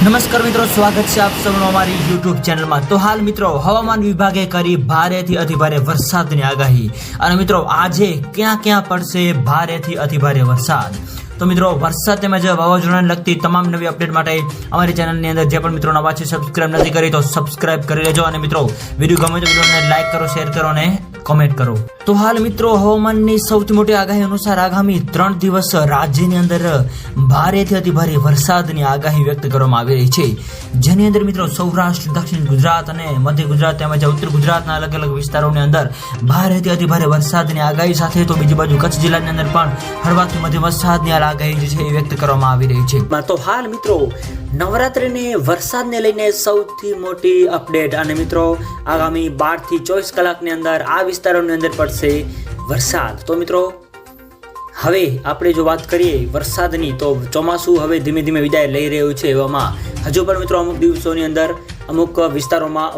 નમસ્કાર મિત્રો, સ્વાગત છે આપ સૌનું અમારી YouTube ચેનલમાં। તો હાલ મિત્રો હવામાન વિભાગે કરી ભારેથી અતિભારે વરસાદની આગાહી અને મિત્રો આજે ક્યાં ક્યાં પડશે ભારેથી અતિભારે વરસાદ। તો મિત્રો વરસાદ તેમજ વાવાઝોડાને લગતી તમામ નવી અપડેટ માટે અમારી ચેનલની અંદર જે પણ મિત્રો નવા છે સબસ્ક્રાઇબ નથી કરી તો સબસ્ક્રાઇબ કરી લેજો અને મિત્રો વિડીયો ગમે તો વિડીયોને લાઈક કરો, શેર કરો અને કમેન્ટ કરો। તો હાલ મિત્રો હવામાનની સૌથી મોટી આગાહી અનુસાર આગામી 3 દિવસ રાજ્યની અંદર ભારેથી અતિભારે વરસાદની આગાહી વ્યક્ત કરવામાં આવી રહી છે, જેની અંદર મિત્રો સૌરાષ્ટ્ર, દક્ષિણ ગુજરાત અને મધ્ય ગુજરાત તેમજ ઉત્તર ગુજરાતના અલગ અલગ વિસ્તારોની અંદર ભારેથી અતિભારે વરસાદની આગાહી સાથે તો બીજી બાજુ કચ્છ જિલ્લાની અંદર પણ હળવાથી મધ્યમ વરસાદની આગાહી જે છે એ વ્યક્ત કરવામાં આવી રહી છે। તો હાલ મિત્રો નવરાત્રિને વરસાદને લઈને સૌથી મોટી અપડેટ અને મિત્રો આગામી 12 થી 24 કલાકની અંદર આ વિસ્તારોની અંદર પડશે વરસાદ। તો મિત્રો હવે આપણે જો વાત કરીએ વરસાદની તો ચોમાસું હવે ધીમે ધીમે વિદાય લઈ રહ્યું છે, એવામાં હજુ પણ મિત્રો અમુક દિવસોની અંદર અમુક વિસ્તારોમાં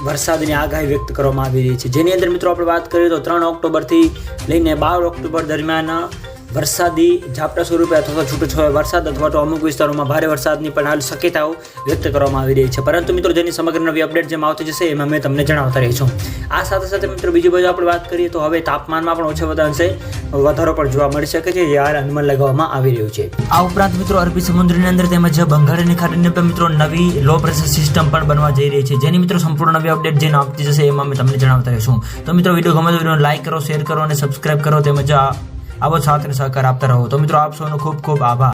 વરસાદની આગાહી વ્યક્ત કરવામાં આવી રહી છે, જેની અંદર મિત્રો આપણે વાત કરીએ તો 3 ઓક્ટોબરથી લઈને 12 ઓક્ટોબર દરમિયાન વરસાદી ઝાપટા સ્વરૂપે અથવા છૂટોછવાયો વરસાદ અથવા તો અમુક વિસ્તારોમાં ભારે વરસાદની પણ હાલ શક્યતાઓ વ્યક્ત કરવામાં આવી રહી છે, પરંતુ મિત્રો જેની સમગ્ર નવી અપડેટ જેમ આવતી જશે એમાં મેં તમને જણાવતા રહીશું। આ સાથે સાથે મિત્રો બીજી બાજુ આપણે વાત કરીએ તો હવે તાપમાનમાં પણ ઓછા અંશે વધારો પણ જોવા મળી શકે છે, જે હાલ અનુમાન લગાવવામાં આવી રહ્યું છે। આ ઉપરાંત મિત્રો અરબી સમુદ્રની અંદર તેમજ બંગાળની ખાડીની અંદર મિત્રો નવી લો પ્રેશર સિસ્ટમ પણ બનવા જઈ રહી છે, જેની મિત્રો સંપૂર્ણ નવી અપડેટ જેને આવતી જશે એમાં મેં તમને જણાવતા રહીશું। તો મિત્રો વિડીયો ગમે તો વિડીયોને લાઈક કરો, શેર કરો અને સબસ્ક્રાઇબ કરો તેમજ આવો સાથ અને સહકાર આપતા રહો। તો મિત્રો આપ સૌનો ખૂબ ખૂબ આભાર।